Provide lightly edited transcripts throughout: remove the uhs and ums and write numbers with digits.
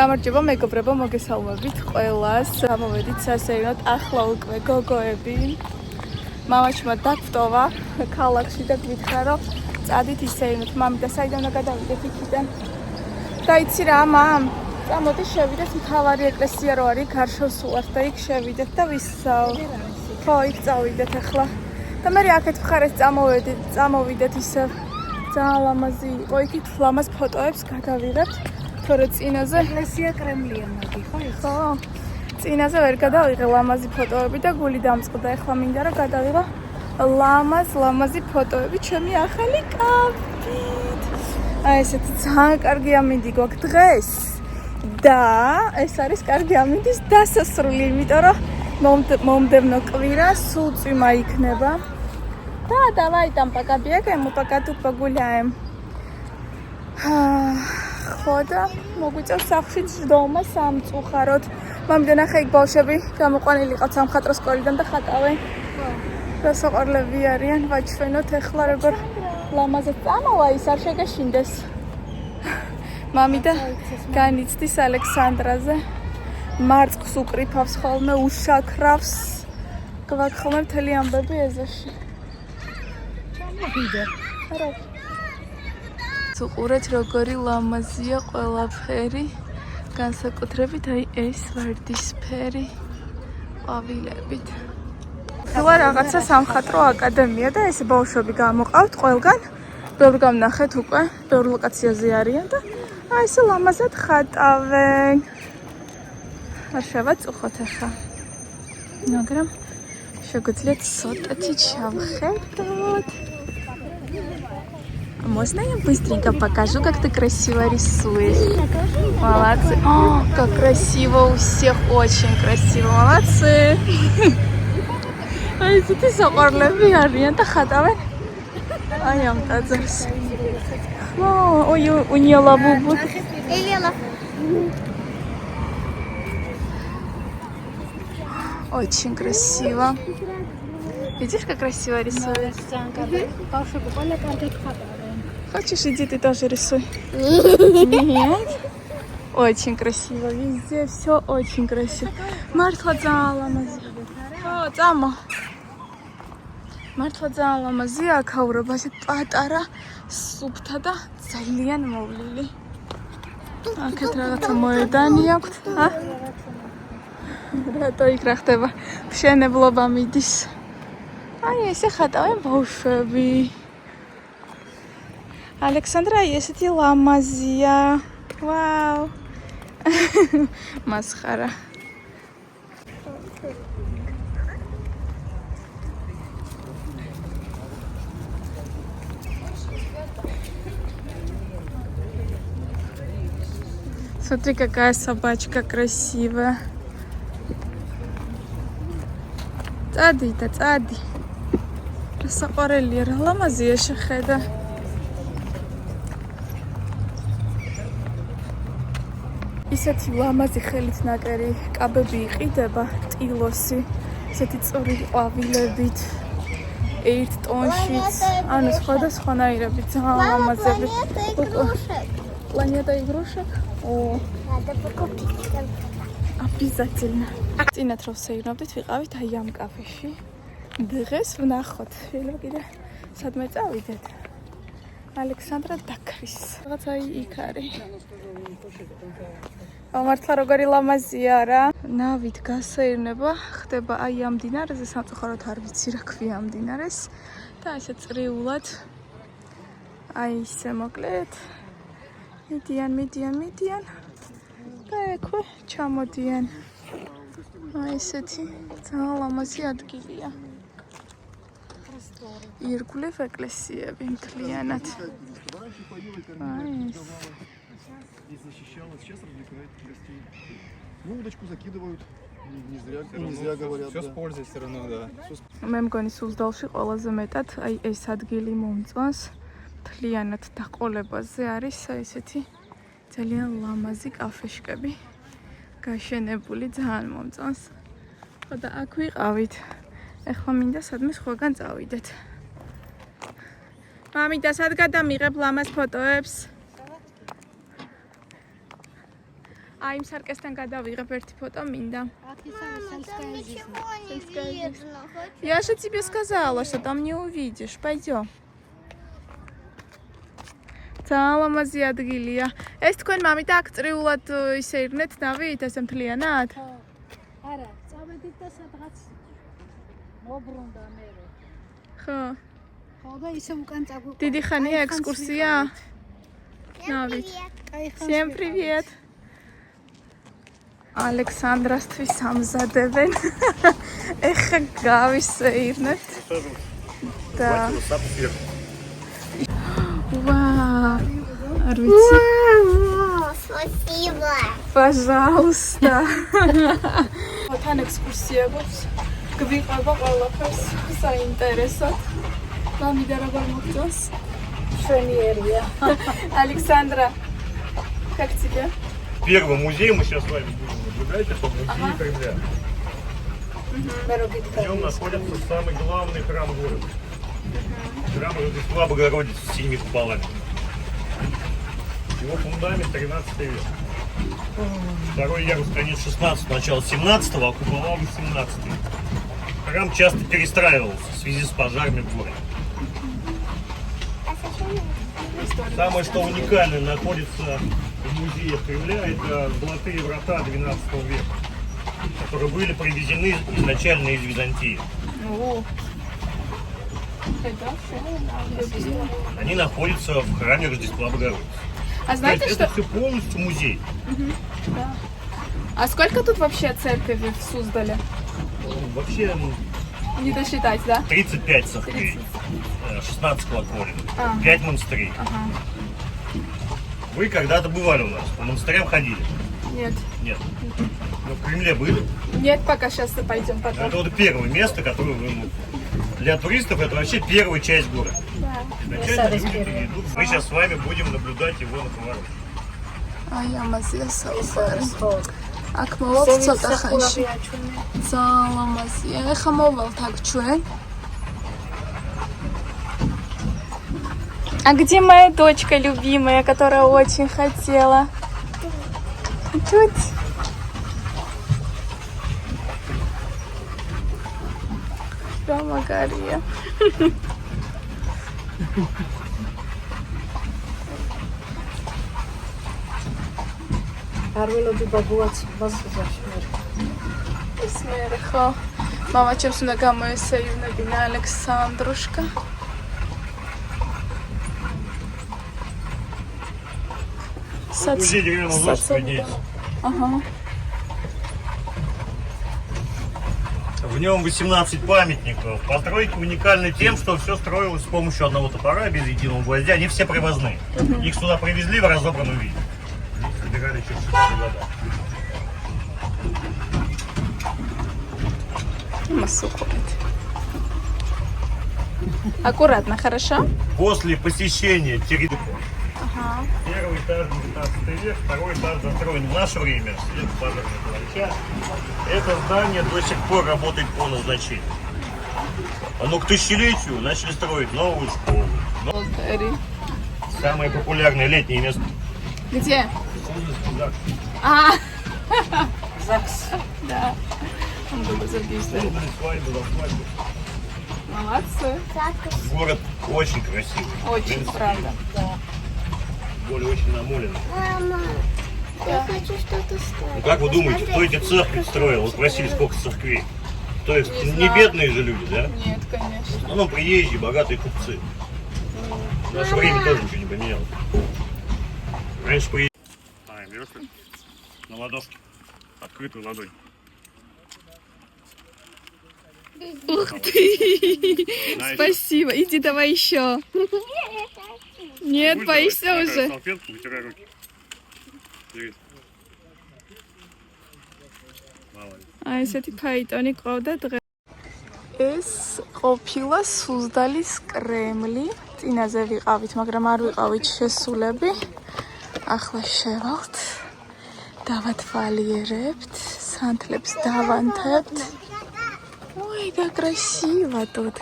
გამარჯობა მეგობრებო, მოგესალმებით ყველას. გამოვედით სასეირნოდ, ახლა უკვე გოგოები. მამაჩმა დაგვტოვა ქალაქში და გვითხრა, რომ წადით ისეირნოთ. მამიდა საიდან უნდა გადავიდეთ იქიდან? და იცი რა, მამ? წამოდი შევიდეთ მთავარი ეკლესია რო არის, გარშევს უართ და იქ შევიდეთ და ვისაუბროთ. ხო, იქ წავიდეთ ახლა. და მე აქეთ მხარეს წამოვიდეთ ისე ძალიან ლამაზი იყო, იქით ლამაზ ფოტოებს გადავიღებთ. თორე წინაზე ეკლესია კრემლია მოდი, ხო? ხო. წინაზე ვერ გადავიღე ლამაზი ფოტოები და გული დამწყდა. ეხლა მინდა რომ გადავიღო ლამაზი ფოტოები ჩემი ახალი კაფით. აი ესეთი ძალიან კარგი ამინდი გვაქვს დღეს. და ეს არის კარგი ამინდის დასასრული, იმიტომ რომ მომდევნო კვირა სულ წვიმა იქნება. Да, давай там пока бегаем, мы пока тут погуляем. ხო და მოგვიწევს სახლში ჯდომა სამწუხაროდ. მამიდან ახლა იქ ბავშვები გამოყვანილი ყავთ სამხატვრო სკოლიდან და ხატავენ. და საყვარლები არიან, ვაჩვენოთ ეხლა როგორ ლამაზად წამოვა ის არ შეგეშინდეს. მამიდა განიცდის ალექსანდრაზე. მარწყს უკრიფავს ხოლმე, უშაქრავს. გვაქვს ხოლმე მთელი ამბები ეზოში. ჩამოვიდე. არა. უყურეთ როგორი ლამაზია ყველაფერი, განსაკუთრებით აი ეს ვარდისფერი ყვავილებით. ახლა რაღაცა სამხატვრო აკადემია და ეს ბავშვები გამოყავთ ყველგან. ბევრ გამნახეთ უკვე, ბევრ ლოკაციაზე არიან და აი ესე ლამაზად ხატავენ. არ შევაწუხოთ ახლა. მაგრამ შეგვიძლიათ ცოტათი ჩავხედოთ. Можно я быстренько покажу, как ты красиво рисуешь? Молодцы. О, как красиво у всех, очень красиво. Молодцы. Ай, ты საყვარლები არიან და ხატავენ. Აი ამ ტაძარს. Ой, у нее лабубу. Очень красиво. Видишь, как красиво рисует? Хочешь, иди ты тоже рисуй? Нет? Очень красиво. Везде все очень красиво. Мартла дзаламази. О, дзамо. Мартла дзаламази, აქაურობა ეს პატარა სუფთა და ძალიან მოვლილი. აქეთ რაღაცა მოედანი აქვს, ა? რატო იქ რა ხდება? მშენებლობა მიდის. აი ესე ხატავენ ბავშვები. ალექსანდრა ესეთი ლამაზია. ვაუ. მასხარა. Смотри, какая собачка красивая. Цади, да цади. საყვარელია რა ლამაზია შეხედა. ისეთი ლამაზი ხელით ნაკერი კაბები იყიდება, ტილოსი, ისეთი წვრილი ყვავილებით, ერთ ტონშიც, ანუ სხვადასხვანაირებით, ძალიან ლამაზები. Планета игрушек? О, надо покупить. Обязательно. წინათ რომ ვსეირნობდით, ვიყავით აი ამ კაფეში. დღეს ვნახოთ, შეიძლება კიდე სადმე წავიდეთ. ალექსანდრა დაქრის. რაღაც აი იქ არის. მართლა როგორი ლამაზია რა. ნავით გასეირნება ხდება აი ამ მდინარეზე, სამწუხაროდ არ ვიცი რა ქვია ამ მდინარეს. და ესე წრიულად აი ისე მოკლედ. მიდიან. და ექვე ჩამოდიან. აი ესეთი ძალიან ლამაზი ადგილია. ირგვლივ ეკლესიები მთლიანად. აი ეს. Ну, удочку закидывают, не зря говорят. Все с пользой все равно, да. მე მგონი სულდალში ყველაზე მეტად აი ეს ადგილი მომწონს. მთლიანად დაყოლებაზე არის ესეთი ძალიან ლამაზი კაფეშკები. გაშენებული ძალიან მომწონს. ხო და აქ ვიყავით. ეხლა მინდა სადმე სხვაგან წავიდეთ. მამიდა, სად გადამიღებ ლამაზ ფოტოებს? აი იმ სარკესთან გადავიღებ ერთი фото მინდა. Я же тебе сказала, что там не увидишь. Пойдем. Ძალამაზი ადგილია. ეს თქვენ მამით აქტრიულად ისე ირნეთ დავით, ესე მთლიანად? არა, წავედით და სადღაც მობრუნდა მე. ხო. ხო და ისე უკან წაგვიყვა. დიდი ხანია ექსკურსია? Навით. Всем привет. ალექსანდრასთვის ამზადებენ. ეხა გავისეირნეთ. და Вау! Спасибо. Пожалуйста. Вот თან ექსკურსია გვაქვს. გვიყობა ყველაფერს საინტერესოდ. მამიდა როგორ მოგწონს? Шенерия. Александра, как тебе? Первый музей мы сейчас с вами будем наблюдать, это музей Кремля. В нем находится самый главный храм города. Храм Рождества Богородицы с 7 куполами. Его фундамент 13 век. Второй ярус конец 16 начало 17-го, а купола 18 -го. Храм часто перестраивался в связи с пожарами в городе. Самое, что уникальное находится в музее Кремля, это золотые врата 12 века, которые были привезены изначально из Византии. Они находятся в храме Рождества Богородицы. А знаете, это что... все полностью музей. Да. А сколько тут вообще церкви в Суздале? Вообще Не досчитать, да? 35 церквей, 16 колоколен, 5 монастырей. Ага. Вы когда-то бывали у нас, по монастырям ходили? Нет. Нет. Но в Кремле были? Нет, пока сейчас пойдем потом. Это вот первое место, которое вы... Для туристов это вообще первая часть города. Да. Изначально люди идут. Мы сейчас с вами будем наблюдать его на повороте. Ай, амазია საუბარი. აქ მოვალთ ცოტა ხანში. ძალამაზია. ეხა მოვალთ აქ ჩვენ. А где моя дочка любимая, которая очень хотела? Тут. Прямо Мария. არველოდი ბაბუაც მასზაში. ისმერე ხო. მამა ჩემს უნდა გამოესეირნებინა ალექსანდრუშკა. Музей деревянного зодчества виднеется. Ага. В нем 18 памятников. Постройки уникальны тем, что все строилось с помощью одного топора, без единого гвоздя. Они все привозные. Их сюда привезли в разобранном виде. Их собирали через 60 года. Аккуратно, хорошо? После посещения территории. Ага. Первый этаж 19 век, второй этаж застроен в наше время, свет пожарного палача. Это здание до сих пор работает по назначению. Но к тысячелетию начали строить новую школу. Самое популярное летнее место. Где? ЗАГС. А, ЗАГС. да. Он был записан. Делали свадьбу за свадьбу. Молодцы. Город очень красивый. В Очень, принципе, правда. более очень намоленный. Мама, я хочу что-то Ну строить. как вы думаете, кто эти церкви строил? Вот спросили, сколько церквей. То есть не бедные же люди, да? Нет, конечно. Ну, приезжие, богатые купцы. В наше время тоже ничего не поменялось. Раньше приезжали. Берешь на ладошке, открытую ладонь. Ух ты! Спасибо. Иди давай еще. Нет, боишься уже? Салфетку, вытирай руки. Бери. Молодец. აი ესეთი ფაიტონი ყავდა დღეს. ეს ყოფილა სუზდალის კრემლი. წინაზე ვიყავით, მაგრამ არ ვიყავით შესულები. ახლა შევალთ. დავათვალიერებთ, სანთლებს დავანთებთ. Ой, как красиво тут.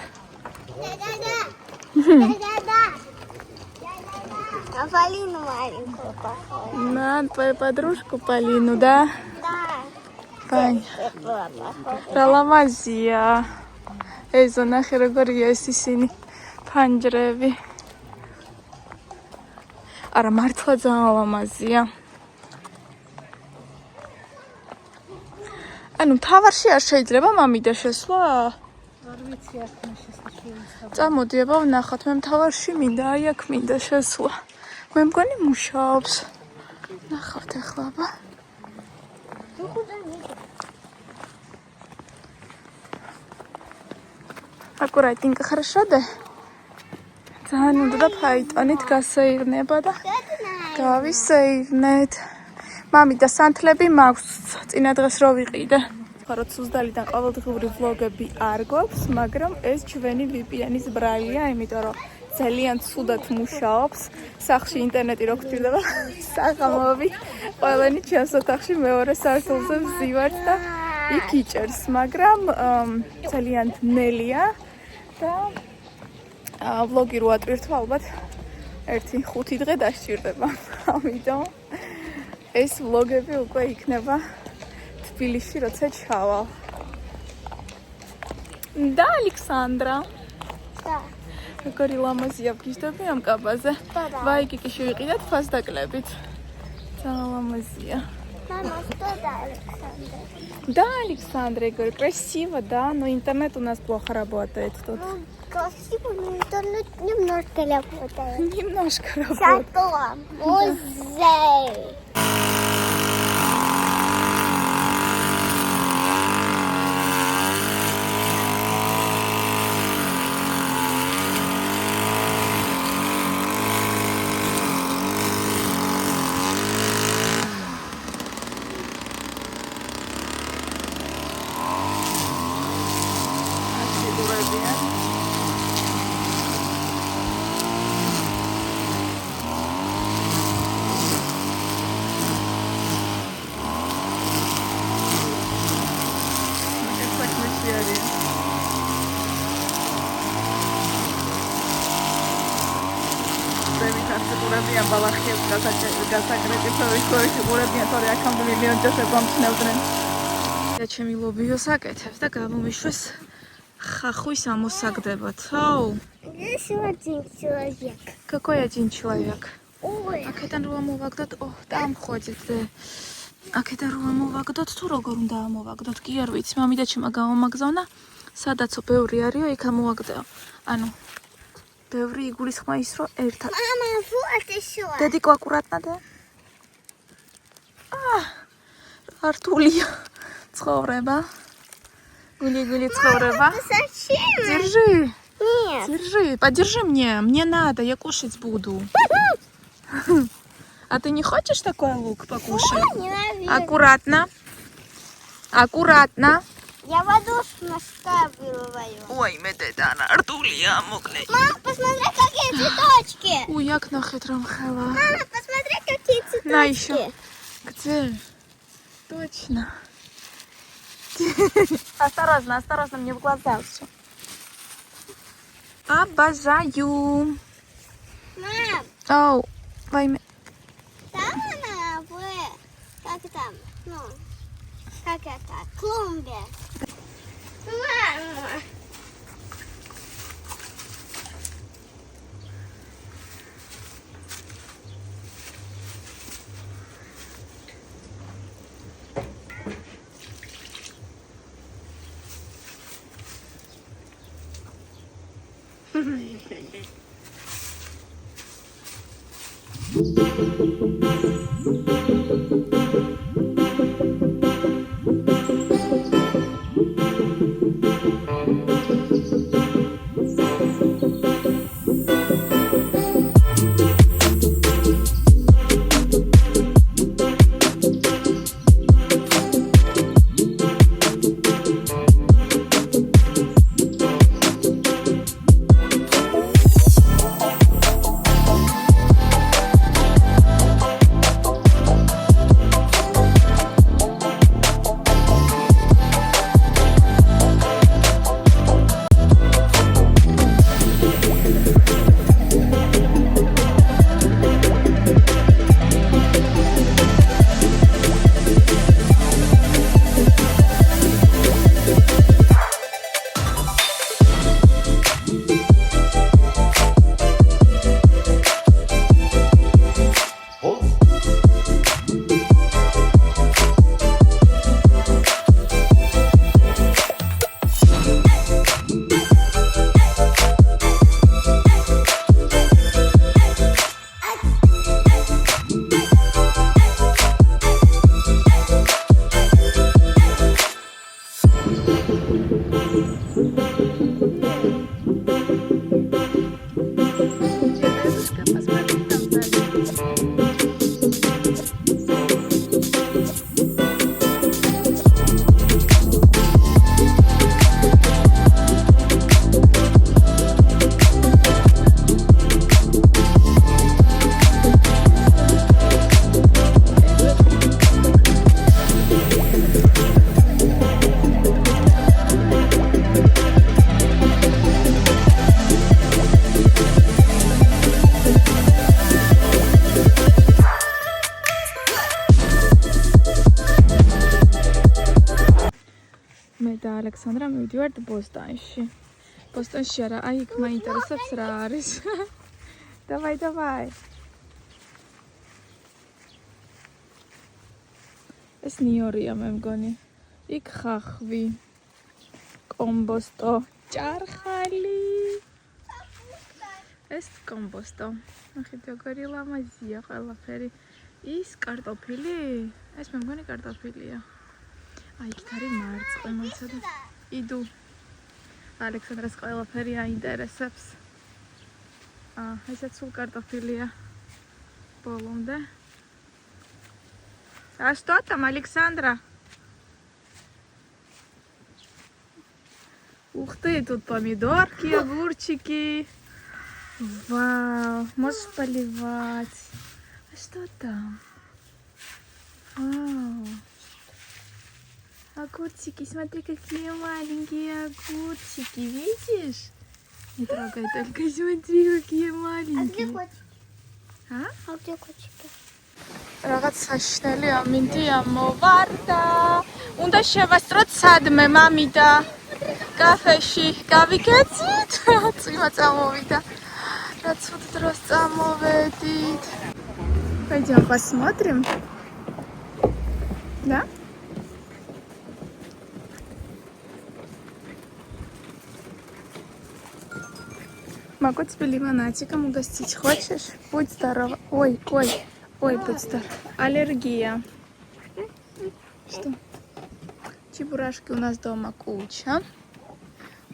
А Полину маленькую похожа. На твою подружку Полину, да? Да. Пань. Была похожа. Ралавазия. Эйзо нахер როგორია ეს ისინი ფანჯრები. არა, მართლა ძალიან ლამაზია. ანუ თავარში არ შეიძლება მამიდა შესვლა? არ ვიცი აქ შეიძლება. წამოდი აბა ვნახოთ, მე თავარში მინდა, აი აქ მინდა შესვლა. მე მგონი მუშაობს. ნახავთ ახლა აბა. Аккуратненько, хорошо, да? ძალიან უნდა და ფაიტონით გასეირნება და გავისეირნეთ. მამი და სანთლები მაქვს წინა დღეს რო ვიყიდე. ხაროთ სუზდალიდან ყოველდღიური ვლოგები არ გვაქვს, მაგრამ ეს ჩვენი VPN-ის ბრალია, იმიტომ რომ ძალიან ცუდად მუშაობს. სახლში ინტერნეტი რო გჭირდება, საღამოები ყველანი ჩემს ოთახში მეორე სართულზე ვზივართ და იქ იჭერს, მაგრამ ძალიან ძნელია და ვლოგი რო ატვირთვა ალბათ 1-5 დღე დასჭირდება. ამიტომ ეს ვლოგები უკვე იქნება თბილისში, როცა ჩავალ. და ალექსანდრა. Да. როგორი ლამაზია ვგიჟდები ამ კაბაზე. ვაიკიკიში ვიყიდეთ ფას დაკლებით. ძალიან ламазия. Мама, что да, Александр? Да, Александр, я говорю, красиво, да, но интернет у нас плохо работает тут. Ну, красиво, но интернет немножко работает. Немножко работает. Зато музей. Ურებიან ბალახებს გასაკრეტიფებიც ყოველში ურებიან თორე აქამდე მილიონი ჯერ გამჩნევდნენ. და ჩემი ლობიო საკეთებს და გამომიშვეს ხახვის ამოსაგდებად. აუ, Здесь один человек. какой один человек? Ой, აქედან რო ამოვაგდოთ, დამხვეწით. აქედან რო ამოვაგდოთ, თუ როგორ უნდა ამოვაგდოთ? კი არ ვიცი, მამიდა ჩემა გამომაგზავნა, სადაცო ბევრი არისო, იქ ამოვაგდეო. ანუ ბევრი იგულისხმა ის, რომ ერთად. мама, вот еще. დედიკო აკურატნა და артулия ცხოვრება. Гули-гули ცხოვრება. Зачем? Держи. Нет. Держи, подержи мне. Мне надо, я кушать буду. А ты не хочешь такой лук покушать? Ненавижу. Аккуратно. Аккуратно. Я воду наставливаю. Ой, медедана, артулия мокнет. Мама, посмотри, какие цветочки. Ой, як нахитром хела. Мама, посмотри, какие цветочки. На еще. Где? Точно. Осторожно, осторожно, мне в глаза все. Обожаю. Мам, Оу, во имя... там она как там, ну, как это, клумбе. Мама. და ალექსანდრა მივდივართ ბოსტონში. ბოსტონში არა, აი იქ მაინტერესებს რა არის. დავაი. ეს ნიორია მე მგონი. იქ ხახვი. კომბოსტო, ჭარხალი. ეს კომბოსტო. ნახეთ როგორი ლამაზია ყველაფერი. ის კარტოფილი? ეს მე მგონი კარტოფილია. აი იქ არის მარწყვი, მოიცადეთ. იდუ. ალექსანდრას ყველაფერი აინტერესებს. ესეც სულ კარტოფილია. ბოლომდე. А что там, Александра? Ух ты, тут помидорки, огурчики. Вау, можешь поливать. А что там? Вау. Огурчики, смотри, какие маленькие огурчики, видишь? Не трогай, только смотри, какие А где маленькие. котики? А? А где котики? რაღაც საშნელი ამინდია მოვარდა. უნდა შევასწროთ სადმე მამიდა. კაფეში გავიქეცით. წვიმა წამოვიდა. რა ცუდ დროს წამოვედით. Пойдем посмотрим. Да? Могу тебе лимонадиком угостить. Хочешь? Будь здорова. Ой, будь здоров. Аллергия. Что? Чебурашки у нас дома куча.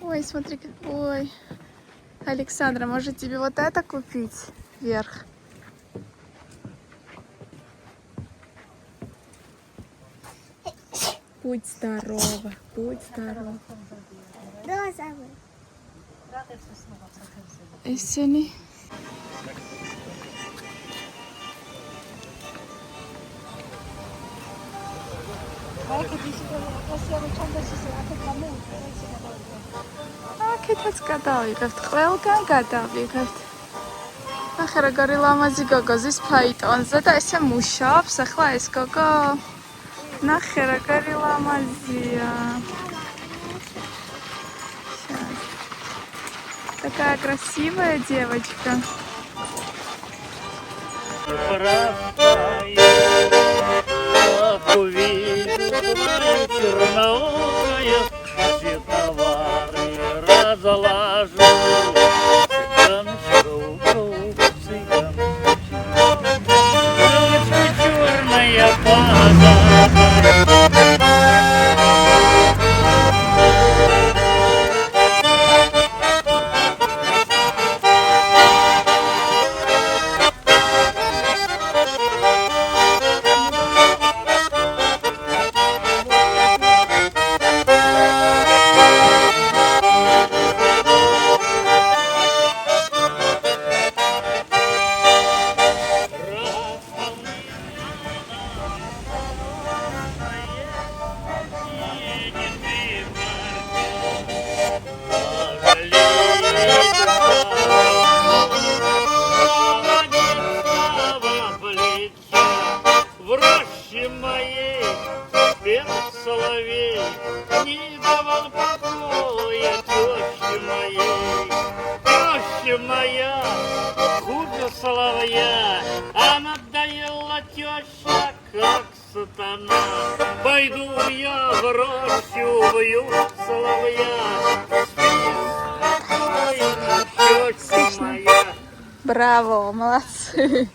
Ой, смотри, ой. Александра, может тебе вот это купить? Вверх. Будь здорова, будь здорова. Розовый. Эссени. აქეთაც გადავიღებთ, ყველგან გადავიღებთ. ნახე როგორი ლამაზი გოგო ზის ფაიტონზე და ესე მუშაობს ახლა ეს გოგო. ნახე როგორი ლამაზია. Такая красивая девочка. Черноокая, все товары разложу. Цыганочка черная соловей не давал покоя тещи моя, хуже соловья, а надоела теща, как сатана. Пойду я в рощу, убью соловья, теща моя. Браво, молодцы.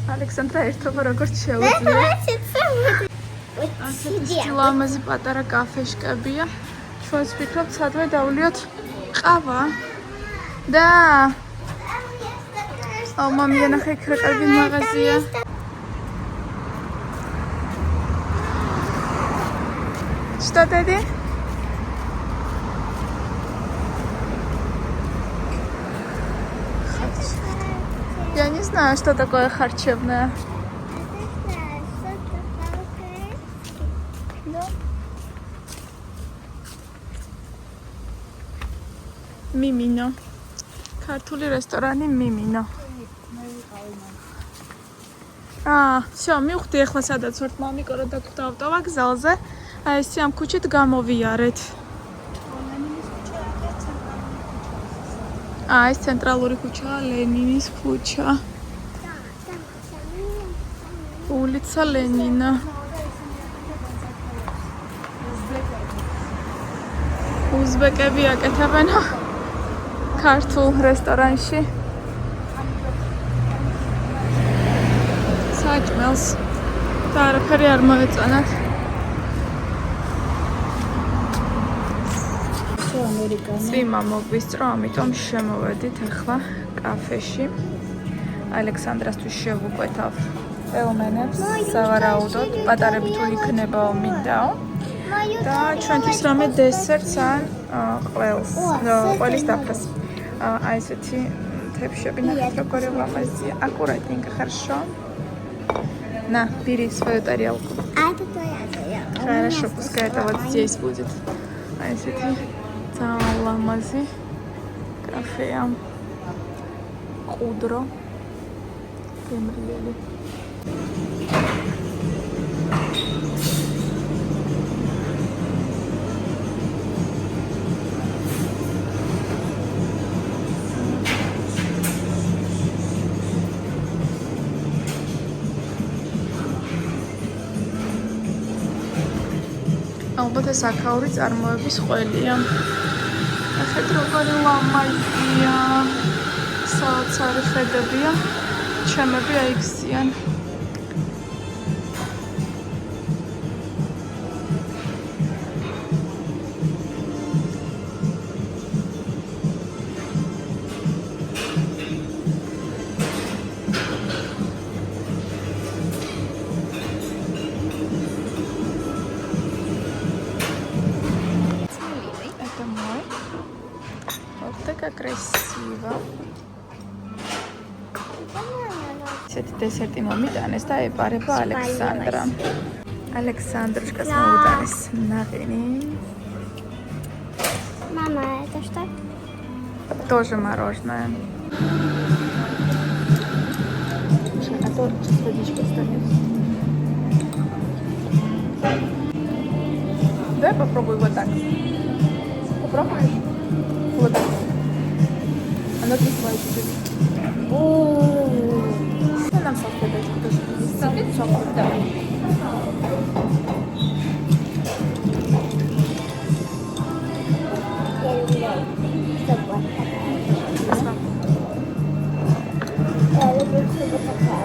Александра, что როგორ შეუძლია? ასეთი ლამაზი პატარა კაფეშკებია. ჩვენს ვფიქრობთ, სადმე დავლიოთ ყავა. და маме, нахай кракави магазин. Что dedi? Я не знаю, что такое харчевная. Мимино. ქართული რესტორანი Мимино. Всё, მივხვდი ახლა სადაც ვართ, მამიკო რა დაგვხვდა ავტოვაგზალზე. აი ესე ამ ქუჩით გამოვიარეთ. ეს ცენტრალური ქუჩაა, ლენინის ქუჩა. улица Ленина. უზბეკები აკეთებენ ქართულ რესტორანში საჭმელს და არაფერი არ მოეწონათ. წვიმა მოგვისწრო, ამიტომ შემოვედით ახლა კაფეში. ალექსანდრასთვის შევუკვეთავ პელმენებს, სავარაუდოდ პატარები თუ იქნებაო მინდაო. და ჩვენთვის რამე დესერტს ან ყველის დაფას. აი ესეთი თეფშები ნახეთ როგორი ლამაზია. Аккуратненько, хорошо. На, бери свою тарелку. А это твоя тарелка. Хорошо, пускай это вот здесь будет. აი ესეთი ძალიან ლამაზი კაფეა. ყუდრო. გემრიელი. ალბათ ეს აქაური წარმოების ყველია. ახეთ როგორი ლამაზია. საოცარი ხედებია. ჩემები აიქციან. Красиво. Ესეთი დესერტი მომიტანეს და ეპარება ალექსანდრა. ალექსანდრუშკას მოუტანეს ნაღინი. Мама, это что? Тоже мороженое. А то сейчас водичка станет. Давай попробуй вот так. Попробуешь? Вот так. Оно прикольно чуть-чуть. Что нам салфеточку тоже сыпет? Сок, да. Я люблю чтобы вот такая. Я люблю, чтобы такая